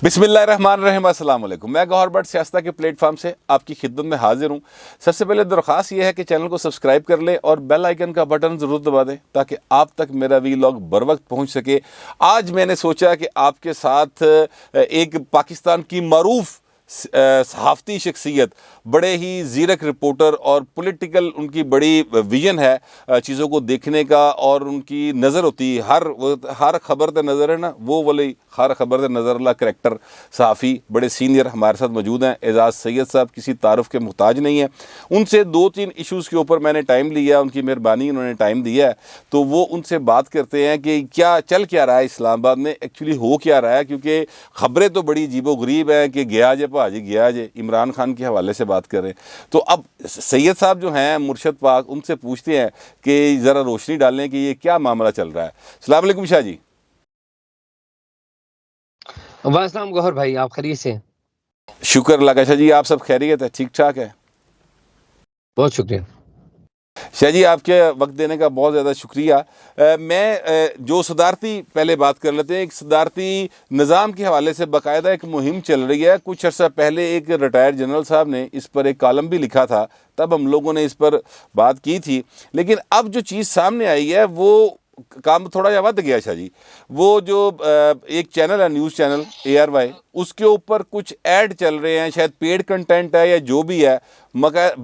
بسم اللہ الرحمن الرحیم۔ السلام علیکم۔ میں گوہر بٹ سیاستہ کے پلیٹ فارم سے آپ کی خدمت میں حاضر ہوں۔ سب سے پہلے درخواست یہ ہے کہ چینل کو سبسکرائب کر لیں اور بیل آئیکن کا بٹن ضرور دبا دیں تاکہ آپ تک میرا ویلاگ بر وقت پہنچ سکے۔ آج میں نے سوچا کہ آپ کے ساتھ ایک پاکستان کی معروف صحافتی شخصیت، بڑے ہی زیرک رپورٹر اور پولیٹیکل ان کی بڑی ویژن ہے چیزوں کو دیکھنے کا، اور ان کی نظر ہوتی ہے ہر خبر تے نظر ہے نا، وہ والی ہر خبر تے نظر اللہ کریکٹر صحافی بڑے سینئر ہمارے ساتھ موجود ہیں۔ اعزاز سید صاحب کسی تعارف کے محتاج نہیں ہیں۔ ان سے 2-3 ایشوز کے اوپر میں نے ٹائم لیا، ان کی مہربانی انہوں نے ٹائم دیا ہے، تو وہ ان سے بات کرتے ہیں کہ کیا چل کیا رہا ہے اسلام آباد میں، ایکچولی ہو کیا رہا ہے، کیونکہ خبریں تو بڑی عجیب و غریب ہیں کہ گیا جے بھاجی گیا جے، عمران خان کے حوالے سے بات کریں۔ تو اب سید صاحب جو ہیں مرشد پاک، ان سے پوچھتے ہیں کہ ذرا روشنی ڈالیں کہ یہ کیا معاملہ چل رہا ہے۔ السلام علیکم شاہ جی۔ السلام گوہر بھائی، آپ خیریت سے؟ شکر اللہ کا شاہ جی، آپ سب خیریت ہے، ٹھیک ٹھاک ہے؟ بہت شکریہ شاہ جی، آپ کے وقت دینے کا بہت زیادہ شکریہ۔ میں جو صدارتی پہلے بات کر لیتے ہیں، ایک صدارتی نظام کے حوالے سے باقاعدہ ایک مہم چل رہی ہے۔ کچھ عرصہ پہلے ایک ریٹائرڈ جنرل صاحب نے اس پر ایک کالم بھی لکھا تھا، تب ہم لوگوں نے اس پر بات کی تھی، لیکن اب جو چیز سامنے آئی ہے وہ کام تھوڑا جا ود گیا شاہ جی۔ وہ جو ایک چینل ہے، نیوز چینل ARY، اس کے اوپر کچھ ایڈ چل رہے ہیں، شاید پیڈ کنٹینٹ ہے یا جو بھی ہے،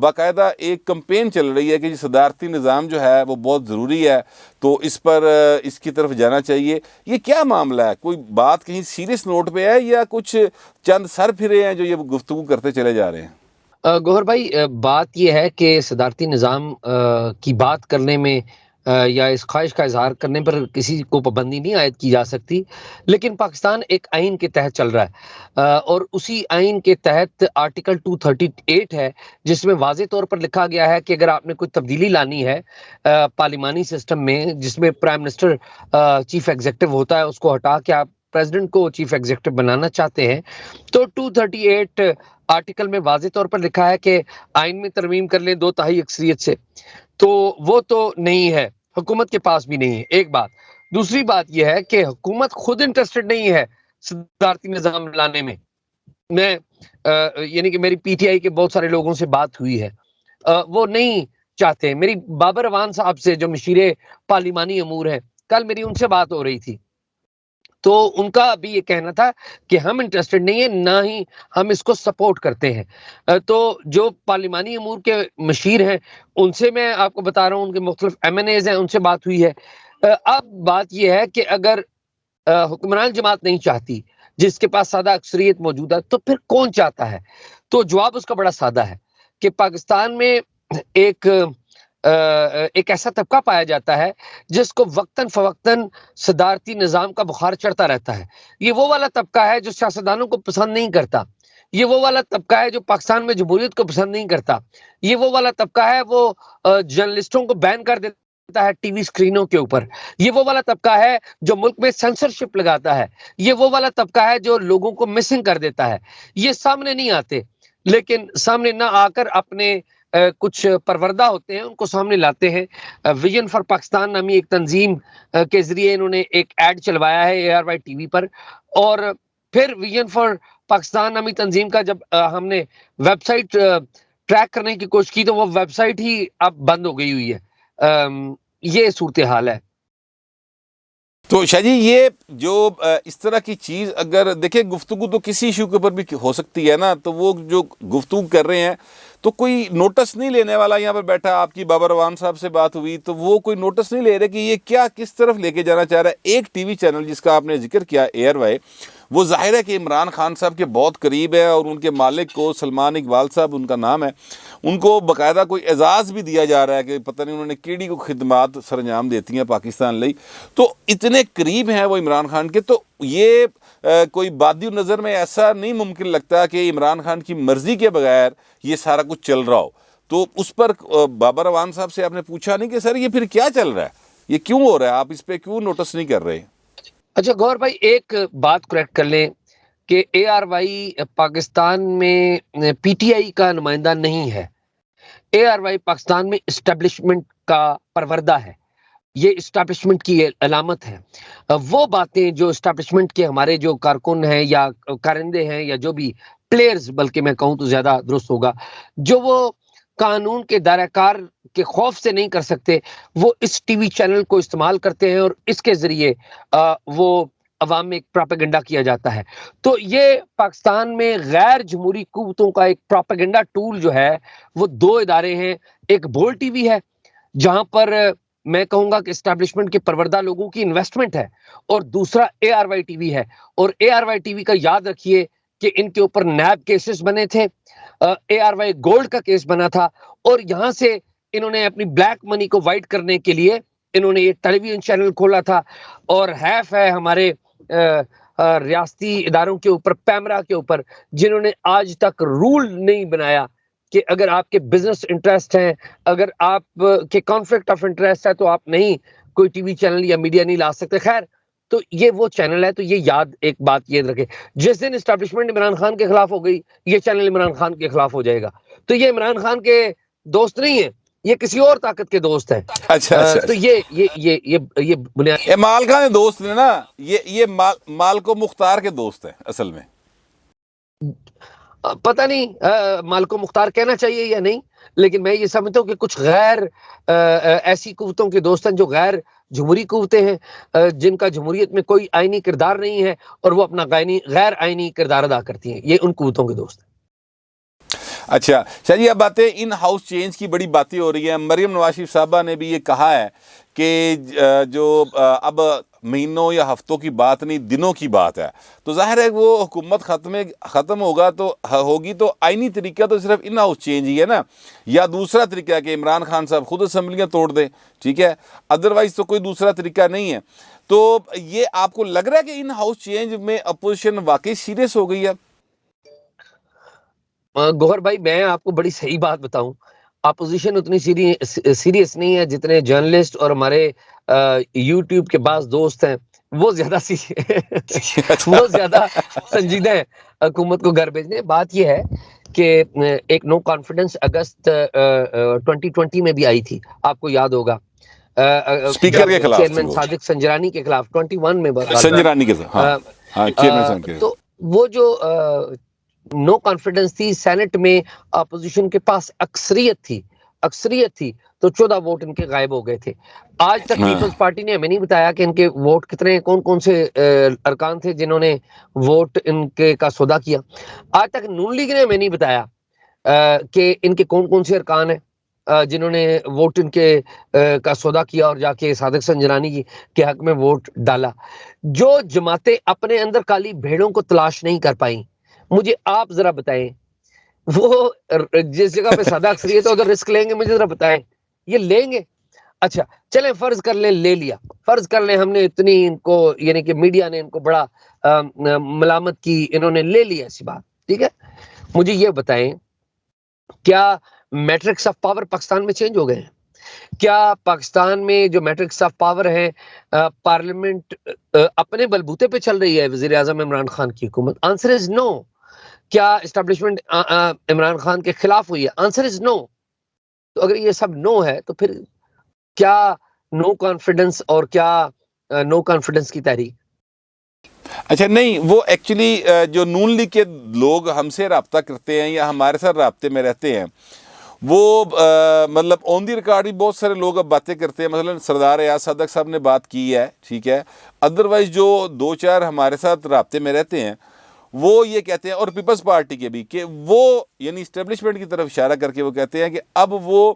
باقاعدہ ایک کمپین چل رہی ہے کہ صدارتی نظام جو ہے وہ بہت ضروری ہے، تو اس پر اس کی طرف جانا چاہیے۔ یہ کیا معاملہ ہے؟ کوئی بات کہیں سیریس نوٹ پہ ہے یا کچھ چند سر پھرے ہیں جو یہ گفتگو کرتے چلے جا رہے ہیں؟ گوہر بھائی، بات یہ ہے کہ صدارتی نظام کی بات کرنے میں یا اس خواہش کا اظہار کرنے پر کسی کو پابندی نہیں عائد کی جا سکتی، لیکن پاکستان ایک آئین کے تحت چل رہا ہے، اور اسی آئین کے تحت آرٹیکل 238 ہے، جس میں واضح طور پر لکھا گیا ہے کہ اگر آپ نے کوئی تبدیلی لانی ہے پارلیمانی سسٹم میں، جس میں پرائم منسٹر چیف ایگزیکٹو ہوتا ہے، اس کو ہٹا کے آپ پریزیڈنٹ کو چیف ایگزیکٹو بنانا چاہتے ہیں، تو 238 آرٹیکل میں واضح طور پر لکھا ہے کہ آئین میں ترمیم کر لیں 2/3 اکثریت سے، تو وہ تو نہیں ہے، حکومت کے پاس بھی نہیں ہے، ایک بات۔ دوسری بات یہ ہے کہ حکومت خود انٹرسٹڈ نہیں ہے صدارتی نظام لانے میں۔ میں یعنی کہ میری PTI کے بہت سارے لوگوں سے بات ہوئی ہے، وہ نہیں چاہتے۔ میری بابر اعوان صاحب سے جو مشیر پارلیمانی امور ہیں، کل میری ان سے بات ہو رہی تھی، تو ان کا بھی یہ کہنا تھا کہ ہم انٹرسٹڈ نہیں ہیں، نہ ہی ہم اس کو سپورٹ کرتے ہیں۔ تو جو پارلیمانی امور کے مشیر ہیں، ان سے میں آپ کو بتا رہا ہوں، ان کے مختلف MNAs ہیں، ان سے بات ہوئی ہے۔ اب بات یہ ہے کہ اگر حکمران جماعت نہیں چاہتی، جس کے پاس سادہ اکثریت موجود ہے، تو پھر کون چاہتا ہے؟ تو جواب اس کا بڑا سادہ ہے کہ پاکستان میں ایک ایسا طبقہ پایا جاتا ہے جس کو وقتاً فوقتاً صدارتی نظام کا بخار چڑھتا رہتا ہے۔ یہ وہ والا طبقہ ہے جو سیاستدانوں کو پسند نہیں کرتا، یہ وہ والا طبقہ ہے جو پاکستان میں جمہوریت کو پسند نہیں کرتا، یہ وہ والا طبقہ ہے وہ جرنلسٹوں کو بین کر دیتا ہے ٹی وی اسکرینوں کے اوپر، یہ وہ والا طبقہ ہے جو ملک میں سینسرشپ لگاتا ہے، یہ وہ والا طبقہ ہے جو لوگوں کو مسنگ کر دیتا ہے۔ یہ سامنے نہیں آتے، لیکن سامنے نہ آ کر اپنے کچھ پروردہ ہوتے ہیں، ان کو سامنے لاتے ہیں۔ ویژن فار پاکستان نامی ایک تنظیم کے ذریعے انہوں نے ایک ایڈ چلوایا ہے ARY TV پر، اور پھر ویژن فار پاکستان نامی تنظیم کا جب ہم نے ویب سائٹ ٹریک کرنے کی کوشش کی، تو وہ ویب سائٹ ہی اب بند ہو گئی ہوئی ہے۔ یہ صورتحال ہے۔ تو شاہ جی، یہ جو اس طرح کی چیز، اگر دیکھیں گفتگو تو کسی ایشو کے اوپر بھی ہو سکتی ہے نا، تو وہ جو گفتگو کر رہے ہیں تو کوئی نوٹس نہیں لینے والا یہاں پر بیٹھا۔ آپ کی بابر اعوان صاحب سے بات ہوئی تو وہ کوئی نوٹس نہیں لے رہے کہ یہ کیا کس طرف لے کے جانا چاہ رہا ہے۔ ایک ٹی وی چینل جس کا آپ نے ذکر کیا ARY، وہ ظاہر ہے کہ عمران خان صاحب کے بہت قریب ہے، اور ان کے مالک کو سلمان اقبال صاحب ان کا نام ہے، ان کو باقاعدہ کوئی اعزاز بھی دیا جا رہا ہے کہ پتہ نہیں انہوں نے کیڑی کو خدمات سر انجام دیتی ہیں پاکستان لئی، تو اتنے قریب ہیں وہ عمران خان کے۔ تو یہ کوئی بادی نظر میں ایسا نہیں ممکن لگتا کہ عمران خان کی مرضی کے بغیر یہ سارا کچھ چل رہا ہو، تو اس پر بابر اعوان صاحب سے آپ نے پوچھا نہیں کہ سر یہ پھر کیا چل رہا ہے، یہ کیوں ہو رہا ہے، آپ اس پہ کیوں نوٹس نہیں کر رہے؟ اچھا گور بھائی، ایک بات کریکٹ کر لیں کہ ARY پاکستان میں PTI کا نمائندہ نہیں ہے۔ ARY پاکستان میں اسٹیبلشمنٹ کا پروردہ ہے، یہ اسٹیبلشمنٹ کی علامت ہے. وہ باتیں جو اسٹیبلشمنٹ کے ہمارے جو کارکن ہیں یا کارندے ہیں یا جو بھی پلیئرز، بلکہ میں کہوں تو زیادہ درست ہوگا، جو وہ قانون کے دائرہ کار کے خوف سے نہیں کر سکتے، وہ اس ٹی وی چینل کو استعمال کرتے ہیں اور اس کے ذریعے وہ عوام میں ایک پراپیگنڈا کیا جاتا ہے. تو یہ پاکستان میں غیر جمہوری قوتوں کا ایک پراپیگنڈا ٹول جو ہے وہ دو ادارے ہیں. ایک بول ٹی وی ہے جہاں پر میں کہوں گا کہ اسٹیبلشمنٹ کے پروردہ لوگوں کی انویسٹمنٹ ہے، اور دوسرا اے آر وائی ٹی وی ہے. اور اے آر وائی ٹی وی کا یاد رکھیے کہ ان کے اوپر نیب کیسز بنے تھے، اے آر وائی گولڈ کا کیس بنا تھا، اور یہاں سے انہوں نے اپنی بلیک منی کو وائٹ کرنے کے لیے انہوں نے یہ ٹیلی ویژن چینل کھولا تھا. اور حیف ہے ہمارے ریاستی اداروں کے اوپر، پیمرا کے اوپر، جنہوں نے آج تک رول نہیں بنایا کہ اگر آپ کے بزنس انٹرسٹ ہیں، اگر آپ کے کانفلکٹ آف انٹرسٹ ہے، تو آپ نہیں کوئی ٹی وی چینل یا میڈیا نہیں لا سکتے. خیر، تو یہ وہ چینل ہے. تو یہ یاد، ایک بات یاد رکھے، جس دن اسٹیبلشمنٹ عمران خان کے خلاف ہو گئی، یہ چینل عمران خان کے خلاف ہو جائے گا. تو یہ عمران خان کے دوست نہیں ہیں، یہ کسی اور طاقت کے دوست ہیں. اچھا اچھا تو اچھا، یہ بنیاد یہ مالکا نے دوست نے نا، یہ مالکو مختار کے دوست ہیں اصل میں. پتہ نہیں مالکو مختار کہنا چاہیے یا نہیں، لیکن میں یہ سمجھتا ہوں کہ کچھ غیر ایسی قوتوں کے دوست ہیں جو غیر جمہوری قوتیں ہیں، جن کا جمہوریت میں کوئی آئینی کردار نہیں ہے، اور وہ اپنا غیر آئینی کردار ادا کرتی ہیں. یہ ان قوتوں کے دوست ہیں. اچھا شاہ جی، اب باتیں ان ہاؤس چینج کی بڑی باتیں ہو رہی ہیں. مریم نواز شریف صاحبہ نے بھی یہ کہا ہے کہ جو اب مہینوں یا ہفتوں کی بات نہیں، دنوں کی بات ہے. تو ظاہر ہے وہ حکومت ختم ہوگی تو آئینی طریقہ تو صرف ان ہاؤس چینج ہی ہے نا، یا دوسرا طریقہ ہے کہ عمران خان صاحب خود اسمبلیاں توڑ دیں، ٹھیک ہے، ادروائز تو کوئی دوسرا طریقہ نہیں ہے. تو یہ آپ کو لگ رہا ہے کہ ان ہاؤس چینج میں اپوزیشن واقعی سیریس ہو گئی ہے؟ گوہر بھائی، میں آپ کو بڑی صحیح بات بتاؤں، اپوزیشن اتنی سیریس نہیں ہے جتنے جرنلسٹ اور ہمارے یوٹیوب کے بعض دوست ہیں وہ زیادہ اچھا وہ زیادہ سنجیدہ ہیں حکومت کو گھر بھیجنے. بات یہ ہے کہ ایک نو کانفیڈنس اگست 2020 میں بھی آئی تھی، آپ کو یاد ہوگا، اسپیکر جب کے خلاف تھی چیئرمین وہ، صادق سنجرانی کے خلاف 21 میں بات ہے. سنجرانی کے ساتھ، ہاں ہاں، چیئرمین صاحب کے. تو وہ جو نو کانفیڈنس تھی، سینٹ میں اپوزیشن کے پاس اکثریت تھی، تو 14 ووٹ ان کے غائب ہو گئے تھے. آج تک ہاں. پیپلز پارٹی نے ہمیں نہیں بتایا کہ ان کے ووٹ کتنے، کون سے ارکان تھے جنہوں نے ووٹ ان کے کا سودا کیا. آج تک نون لیگ نے ہمیں نہیں بتایا کہ ان کے کون سے ارکان ہیں جنہوں نے ووٹ ان کے کا سودا کیا اور جا کے صادق سنجرانی کے حق میں ووٹ ڈالا. جو جماعتیں اپنے اندر کالی بھیڑوں کو تلاش نہیں کر پائیں، مجھے آپ ذرا بتائیں، وہ جس جگہ پہ سادہ اکثریت ہے ادھر رسک لیں گے؟ مجھے ذرا بتائیں، یہ لیں گے؟ اچھا چلیں فرض کر لیں لے لیا، فرض کر لیں ہم نے اتنی ان کو، یعنی کہ میڈیا نے ان کو بڑا ملامت کی، انہوں نے لے لیا ایسی بات، ٹھیک ہے. مجھے یہ بتائیں، کیا میٹرکس آف پاور پاکستان میں چینج ہو گئے ہیں؟ کیا پاکستان میں جو میٹرکس آف پاور ہے، پارلیمنٹ اپنے بلبوتے پہ چل رہی ہے وزیر اعظم عمران خان کی حکومت؟ آنسر از نو. کیا اسٹیبلشمنٹ عمران خان کے خلاف ہوئی ہے؟ آنسر از نو. تو اگر یہ سب نو ہے تو پھر کیا نو کانفیڈنس اور کیا نو کانفیڈنس کی تحریک؟ اچھا نہیں، وہ ایکچولی جو نون لیگ کے لوگ ہم سے رابطہ کرتے ہیں یا ہمارے ساتھ رابطے میں رہتے ہیں، وہ مطلب آن دی ریکارڈ بھی بہت سارے لوگ اب باتیں کرتے ہیں. مثلا سردار ایاز صادق صاحب نے بات کی ہے، ٹھیک ہے، ادروائز جو دو چار ہمارے ساتھ رابطے میں رہتے ہیں وہ یہ کہتے ہیں، اور پیپلز پارٹی کے بھی، کہ وہ یعنی اسٹیبلشمنٹ کی طرف اشارہ کر کے وہ کہتے ہیں کہ اب وہ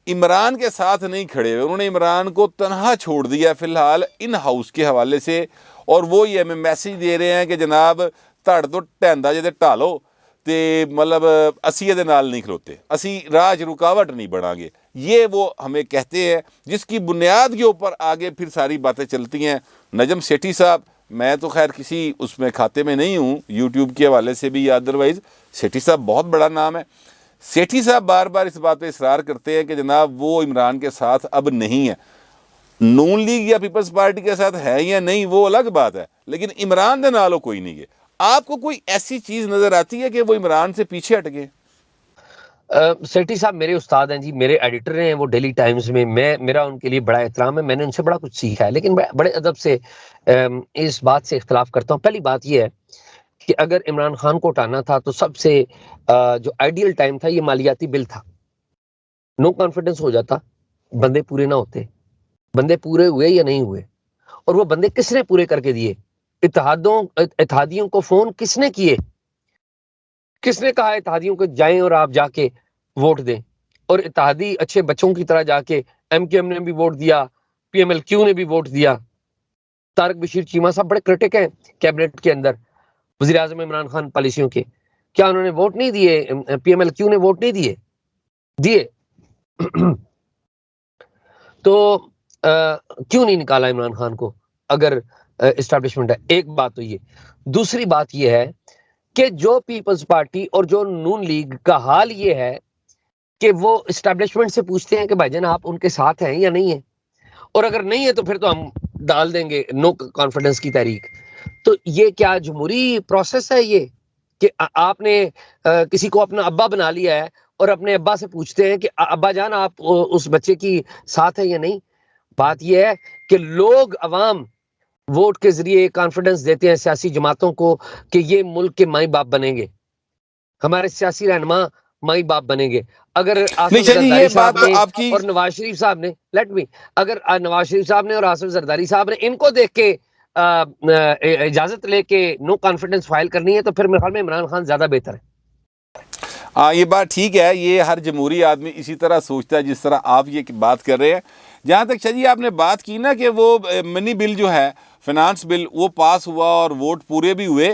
عمران کے ساتھ نہیں کھڑے ہوئے، انہوں نے عمران کو تنہا چھوڑ دیا فی الحال ان ہاؤس کے حوالے سے. اور وہ یہ ہمیں میسیج دے رہے ہیں کہ جناب تڑ تو ٹیندا جے ٹالو تے مطلب اسی دے نال نہیں کھلوتے، اسی راج رکاوٹ نہیں بنا گے. یہ وہ ہمیں کہتے ہیں، جس کی بنیاد کے اوپر آگے پھر ساری باتیں چلتی ہیں. نجم سیٹھی صاحب، میں تو خیر کسی اس میں کھاتے میں نہیں ہوں یوٹیوب کے حوالے سے بھی یا ادروائز، سیٹھی صاحب بہت بڑا نام ہے. سیٹھی صاحب بار بار اس بات پہ اصرار کرتے ہیں کہ جناب وہ عمران کے ساتھ اب نہیں ہے. نون لیگ یا پیپلز پارٹی کے ساتھ ہے یا نہیں وہ الگ بات ہے، لیکن عمران دے نالوں کوئی نہیں ہے. آپ کو کوئی ایسی چیز نظر آتی ہے کہ وہ عمران سے پیچھے ہٹ گئے؟ سیٹھی صاحب میرے استاد ہیں جی، میرے ایڈیٹر ہیں وہ ڈیلی ٹائمز میں، میرا ان کے لیے بڑا احترام ہے، میں نے ان سے بڑا کچھ سیکھا ہے، لیکن میں بڑے ادب سے اس بات سے اختلاف کرتا ہوں. پہلی بات یہ ہے کہ اگر عمران خان کو اٹھانا تھا تو سب سے جو آئیڈیل ٹائم تھا یہ مالیاتی بل تھا. نو کانفیڈنس ہو جاتا، بندے پورے نہ ہوتے، بندے پورے ہوئے یا نہیں ہوئے، اور وہ بندے کس نے پورے کر کے دیے؟ اتحادیوں کو فون کس نے کیے؟ کس نے کہا اتحادیوں کو جائیں اور آپ جا کے ووٹ دیں؟ اور اتحادی اچھے بچوں کی طرح جا کے ایم کیو ایم نے بھی ووٹ دیا، پی ایم ایل کیو نے بھی ووٹ دیا. طارق بشیر چیمہ صاحب بڑے کرٹک ہیں کیبنٹ کے اندر وزیر اعظم عمران خان پالیسیوں کے. کیا انہوں نے ووٹ نہیں دیے؟ پی ایم ایل کیو نے ووٹ نہیں دیے؟ دیے. تو کیوں نہیں نکالا عمران خان کو اگر اسٹیبلشمنٹ ہے؟ ایک بات تو یہ. دوسری بات یہ ہے کہ جو پیپلز پارٹی اور جو نون لیگ کا حال یہ ہے کہ وہ اسٹیبلشمنٹ سے پوچھتے ہیں کہ بھائی جان آپ ان کے ساتھ ہیں یا نہیں ہیں، اور اگر نہیں ہے تو پھر تو ہم ڈال دیں گے نو کانفیڈنس کی تحریک. تو یہ کیا جمہوری پروسیس ہے یہ کہ آپ نے کسی کو اپنا ابا بنا لیا ہے اور اپنے ابا سے پوچھتے ہیں کہ ابا جان آپ اس بچے کی ساتھ ہیں یا نہیں؟ بات یہ ہے کہ لوگ عوام ووٹ کے ذریعے کانفیڈنس دیتے ہیں سیاسی جماعتوں کو کہ یہ ملک کے مائی باپ بنیں گے، ہمارے سیاسی رہنما مائی باپ بنیں گے. اگر نہیں آصف شاہ جی، یہ زرداری صاحب بات تو نے آپ کی اور نواز شریف صاحب نے اگر نواز شریف صاحب نے اور آصف زرداری صاحب نے ان کو دیکھ کے اجازت لے کے نو کانفیڈنس فائل کرنی ہے تو پھر میرے خیال میں عمران خان زیادہ بہتر ہے. ہاں یہ بات ٹھیک ہے، یہ ہر جمہوری آدمی اسی طرح سوچتا ہے جس طرح آپ یہ بات کر رہے ہیں. جہاں تک شاہ جی آپ نے بات کی نا کہ وہ منی بل جو ہے فنانس بل وہ پاس ہوا اور ووٹ پورے بھی ہوئے،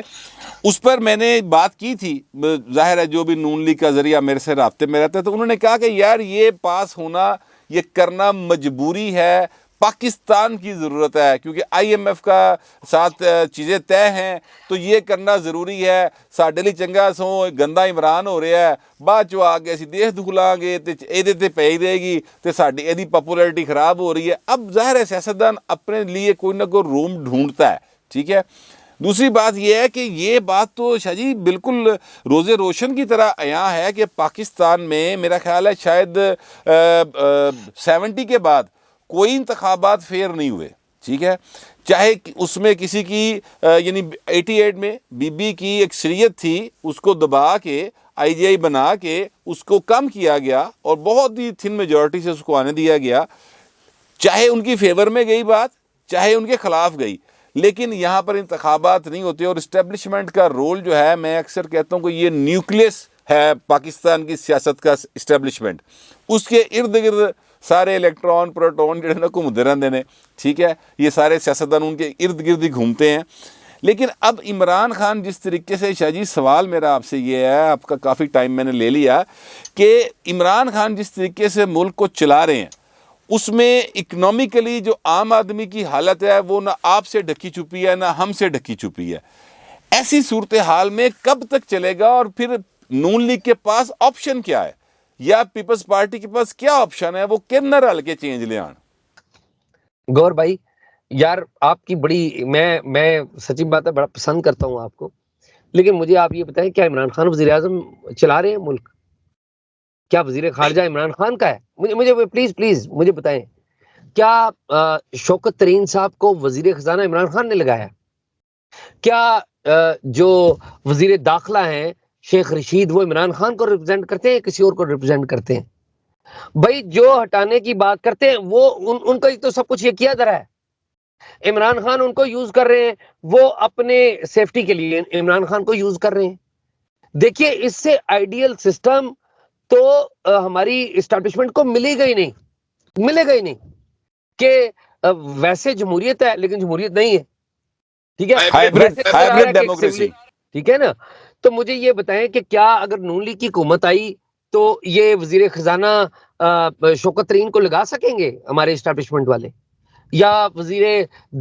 اس پر میں نے بات کی تھی. ظاہر ہے جو بھی نون لیگ کا ذریعہ میرے سے رابطے میں رہتا ہے تو انہوں نے کہا کہ یار یہ پاس ہونا، یہ کرنا مجبوری ہے، پاکستان کی ضرورت ہے، کیونکہ آئی ایم ایف کا ساتھ چیزیں طے ہیں تو یہ کرنا ضروری ہے. ساڈے لیے چنگا سو گندا عمران ہو رہا ہے، بعد چو آگے اسی دیش دکھلاں گے تے ایدے تے پئی دے گی تے ساڈی ایدی پاپولیرٹی خراب ہو رہی ہے. اب ظاہر ہے سیاستدان اپنے لیے کوئی نہ کوئی روم ڈھونڈتا ہے، ٹھیک ہے. دوسری بات یہ ہے کہ یہ بات تو شاہ جی بالکل روز روشن کی طرح عیاں ہے کہ پاکستان میں میرا خیال ہے شاید 70 کے بعد کوئی انتخابات فیئر نہیں ہوئے، ٹھیک ہے. چاہے اس میں کسی کی یعنی 88 میں بی بی کی ایک شریعت تھی، اس کو دبا کے آئی جی آئی بنا کے اس کو کم کیا گیا اور بہت ہی تھن میجورٹی سے اس کو آنے دیا گیا. چاہے ان کی فیور میں گئی بات، چاہے ان کے خلاف گئی، لیکن یہاں پر انتخابات نہیں ہوتے. اور اسٹیبلشمنٹ کا رول جو ہے، میں اکثر کہتا ہوں کہ یہ نیوکلیس ہے پاکستان کی سیاست کا اسٹیبلشمنٹ. اس کے ارد گرد سارے الیکٹران پروٹون جڑے نا گھومتے رہتے ہیں، ٹھیک ہے. یہ سارے سیاستدان ان کے ارد گرد ہی گھومتے ہیں. لیکن اب عمران خان جس طریقے سے، شاہ جی سوال میرا آپ سے یہ ہے، آپ کا کافی ٹائم میں نے لے لیا، کہ عمران خان جس طریقے سے ملک کو چلا رہے ہیں اس میں اکنامکلی جو عام آدمی کی حالت ہے وہ نہ آپ سے ڈھکی چھپی ہے نہ ہم سے ڈھکی چھپی ہے. ایسی صورتحال میں کب تک چلے گا؟ اور پھر نون لیگ کے پاس آپشن کیا ہے، یا پیپلز پارٹی کے پاس کیا آپشن ہے؟ وہ کن نہ رل کے چینج لے آن. گور بھائی یار آپ کی بڑی میں سچی بات ہے بڑا پسند کرتا ہوں آپ کو، لیکن مجھے آپ یہ بتائیں کیا عمران خان وزیر اعظم چلا رہے ہیں ملک؟ کیا وزیر خارجہ عمران خان کا ہے؟ مجھے پلیز مجھے بتائیں، کیا شوکت ترین صاحب کو وزیر خزانہ عمران خان نے لگایا؟ کیا جو وزیر داخلہ ہیں شیخ رشید وہ عمران خان کو ریپرزینٹ کرتے ہیں، کسی اور کو ریپرزینٹ کرتے ہیں؟ بھائی جو ہٹانے کی بات کرتے ہیں وہ ان کا تو سب کچھ یہ کیا درا ہے. عمران خان ان کو یوز کر رہے ہیں، وہ اپنے سیفٹی کے لیے عمران خان کو یوز کر رہے ہیں. دیکھیے اس سے آئیڈیل سسٹم تو ہماری اسٹیبلشمنٹ کو ملے گا ہی نہیں کہ ویسے جمہوریت ہے لیکن جمہوریت نہیں ہے، ٹھیک ہے. Hybrid democracy. ٹھیک ہے نا. تو مجھے یہ بتائیں کہ کیا اگر نون لیگ کی حکومت آئی تو یہ وزیر خزانہ شوکت ترین کو لگا سکیں گے ہمارے اسٹیبلشمنٹ والے، یا وزیر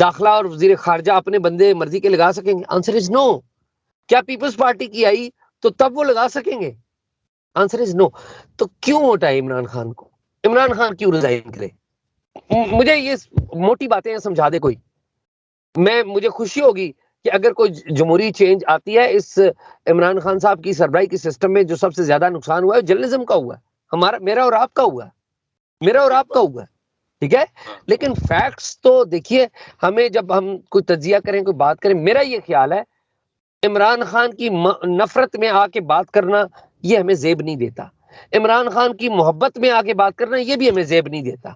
داخلہ اور وزیر خارجہ اپنے بندے مرضی کے لگا سکیں گے؟ آنسر از نو. کیا پیپلز پارٹی کی آئی تو تب وہ لگا سکیں گے؟ آنسر از نو. تو کیوں ہٹائے عمران خان کو؟ عمران خان کیوں ریزائن کرے؟ مجھے یہ موٹی باتیں سمجھا دے کوئی. مجھے خوشی ہوگی کہ اگر کوئی جمہوری چینج آتی ہے اس عمران خان صاحب کی سربراہی کے سسٹم میں جو سب سے زیادہ نقصان ہوا ہے جرنلزم کا ہوا ہے، میرا اور آپ کا ہوا ہے، میرا اور آپ کا ہوا ہے، ٹھیک ہے؟ لیکن فیکٹس تو دیکھیے، ہمیں جب ہم کوئی تجزیہ کریں، کوئی بات کریں، میرا یہ خیال ہے عمران خان کی نفرت میں آ کے بات کرنا یہ ہمیں زیب نہیں دیتا، عمران خان کی محبت میں آ کے بات کرنا یہ بھی ہمیں زیب نہیں دیتا،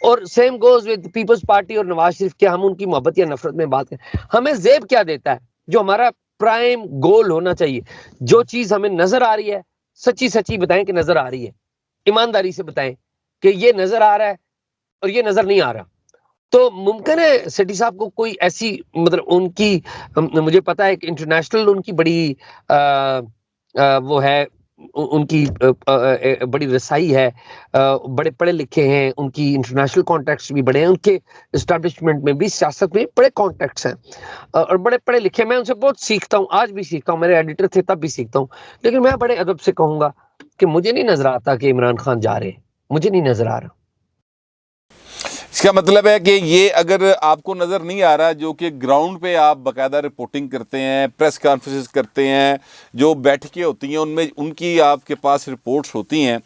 اور same goes with Peoples Party اور نواز شریف، کیا ہم ان کی محبت یا نفرت میں بات کریں، ہمیں زیب کیا دیتا ہے؟ جو ہمارا پرائم گول ہونا چاہیے، جو چیز ہمیں نظر آ رہی ہے سچی سچی بتائیں کہ نظر آ رہی ہے، ایمانداری سے بتائیں کہ یہ نظر آ رہا ہے اور یہ نظر نہیں آ رہا۔ تو ممکن ہے سیٹی صاحب کو کوئی ایسی، مطلب ان کی، مجھے پتا ہے کہ انٹرنیشنل ان کی بڑی وہ ہے، ان کی بڑی رسائی ہے، بڑے پڑھے لکھے ہیں، ان کی انٹرنیشنل کانٹیکٹس بھی بڑے ہیں، ان کے اسٹیبلشمنٹ میں بھی، سیاست میں بڑے کانٹیکٹس ہیں اور بڑے پڑھے لکھے، میں ان سے بہت سیکھتا ہوں، آج بھی سیکھتا ہوں، میرے ایڈیٹر تھے تب بھی سیکھتا ہوں، لیکن میں بڑے ادب سے کہوں گا کہ مجھے نہیں نظر آتا کہ عمران خان جا رہے ہیں، مجھے نہیں نظر آ رہا۔ اس کا مطلب ہے کہ یہ اگر آپ کو نظر نہیں آ رہا، جو کہ گراؤنڈ پہ آپ باقاعدہ رپورٹنگ کرتے ہیں، پریس کانفرنسز کرتے ہیں، جو بیٹھکیں ہوتی ہیں ان میں ان کی آپ کے پاس رپورٹس ہوتی ہیں،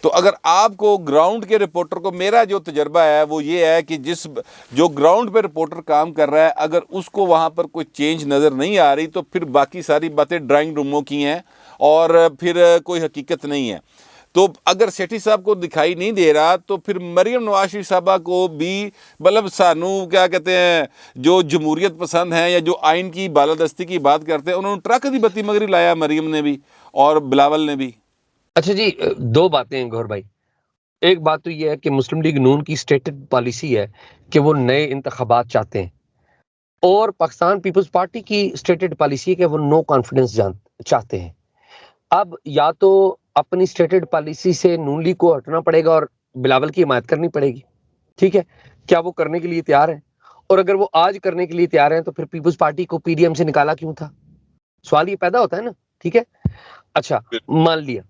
تو اگر آپ کو گراؤنڈ کے رپورٹر کو، میرا جو تجربہ ہے وہ یہ ہے کہ جو گراؤنڈ پہ رپورٹر کام کر رہا ہے، اگر اس کو وہاں پر کوئی چینج نظر نہیں آ رہی تو پھر باقی ساری باتیں ڈرائنگ روموں کی ہیں اور پھر کوئی حقیقت نہیں ہے۔ تو اگر سیٹھی صاحب کو دکھائی نہیں دے رہا تو پھر مریم نواز شریف صاحبہ کو بھی، مطلب سانو کیا کہتے ہیں، جو جمہوریت پسند ہیں یا جو آئین کی بالادستی کی بات کرتے ہیں، انہوں نے ٹرک دی بتی مگری لایا، مریم نے بھی اور بلاول نے بھی۔ اچھا جی، دو باتیں ہیں گور بھائی۔ ایک بات تو یہ ہے کہ مسلم لیگ نون کی اسٹیٹڈ پالیسی ہے کہ وہ نئے انتخابات چاہتے ہیں، اور پاکستان پیپلز پارٹی کی اسٹیٹڈ پالیسی ہے کہ وہ نو کانفیڈنس چاہتے ہیں۔ اب یا تو اپنی اسٹیٹڈ پالیسی سے نون لیگ کو ہٹنا پڑے گا اور بلاول کی حمایت کرنی پڑے گی، ٹھیک ہے؟ کیا وہ کرنے کے لیے تیار ہیں؟ اور اگر وہ آج کرنے کے لیے تیار ہیں تو پھر پیپلز پارٹی کو پی ڈی ایم سے نکالا کیوں تھا؟ سوال یہ پیدا ہوتا ہے نا، ٹھیک ہے؟ اچھا، مان لیا۔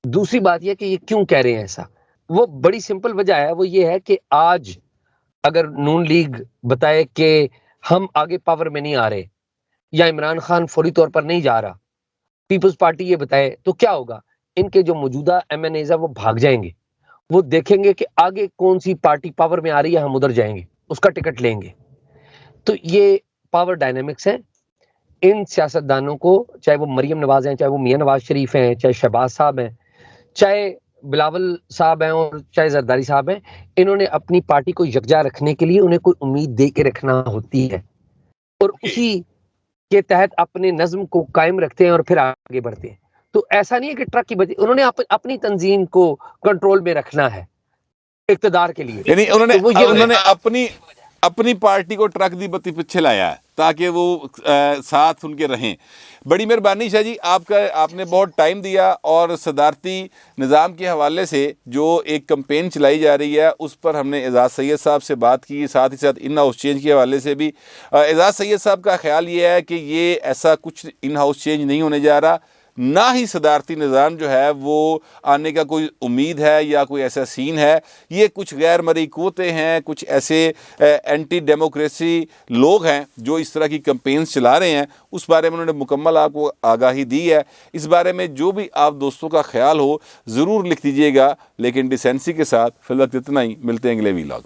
دوسری بات یہ کہ یہ کیوں کہہ رہے ہیں ایسا، وہ بڑی سمپل وجہ ہے، وہ یہ ہے کہ آج اگر نون لیگ بتائے کہ ہم آگے پاور میں نہیں آ رہے یا عمران خان فوری طور پر نہیں جا رہا، پیپلز پارٹی یہ بتائے، تو کیا ہوگا؟ ان کے جو موجودہ ایم این ایز ہیں وہ بھاگ جائیں گے، وہ دیکھیں گے کہ آگے کون سی پارٹی پاور میں آ رہی ہے، ہم ادھر جائیں گے، اس کا ٹکٹ لیں گے۔ تو یہ پاور ڈائنامکس ہیں ان سیاستدانوں کو، چاہے وہ مریم نواز ہیں، چاہے وہ میاں نواز شریف ہیں، چاہے شہباز صاحب ہیں، چاہے بلاول صاحب ہیں، اور چاہے زرداری صاحب ہیں، انہوں نے اپنی پارٹی کو یکجا رکھنے کے لیے انہیں کوئی امید دے کے رکھنا ہوتی ہے، اور اسی کے تحت اپنے نظم کو قائم رکھتے ہیں اور پھر آگے بڑھتے ہیں۔ تو ایسا نہیں ہے کہ ٹرک کی بجی، انہوں نے اپنی تنظیم کو کنٹرول میں رکھنا ہے اقتدار کے لیے، یعنی تو وہ انہوں نے یہ اپنی پارٹی کو ٹرک دی بتی پیچھے لایا ہے تاکہ وہ ساتھ ان کے رہیں۔ بڑی مہربانی شاہ جی، آپ نے بہت ٹائم دیا، اور صدارتی نظام کے حوالے سے جو ایک کمپین چلائی جا رہی ہے اس پر ہم نے اعزاز سید صاحب سے بات کی، ساتھ ہی ساتھ ان ہاؤس چینج کے حوالے سے بھی۔ اعزاز سید صاحب کا خیال یہ ہے کہ یہ ایسا کچھ ان ہاؤس چینج نہیں ہونے جا رہا، نہ ہی صدارتی نظام جو ہے وہ آنے کا کوئی امید ہے یا کوئی ایسا سین ہے۔ یہ کچھ غیر مرئی قوتیں ہیں، کچھ ایسے اینٹی ڈیموکریسی لوگ ہیں جو اس طرح کی کمپینز چلا رہے ہیں، اس بارے میں انہوں نے مکمل آپ کو آگاہی دی ہے۔ اس بارے میں جو بھی آپ دوستوں کا خیال ہو ضرور لکھ دیجیے گا، لیکن ڈیسینسی کے ساتھ۔ فی الوقت اتنا ہی، ملتے ہیں اگلے ویلاگ۔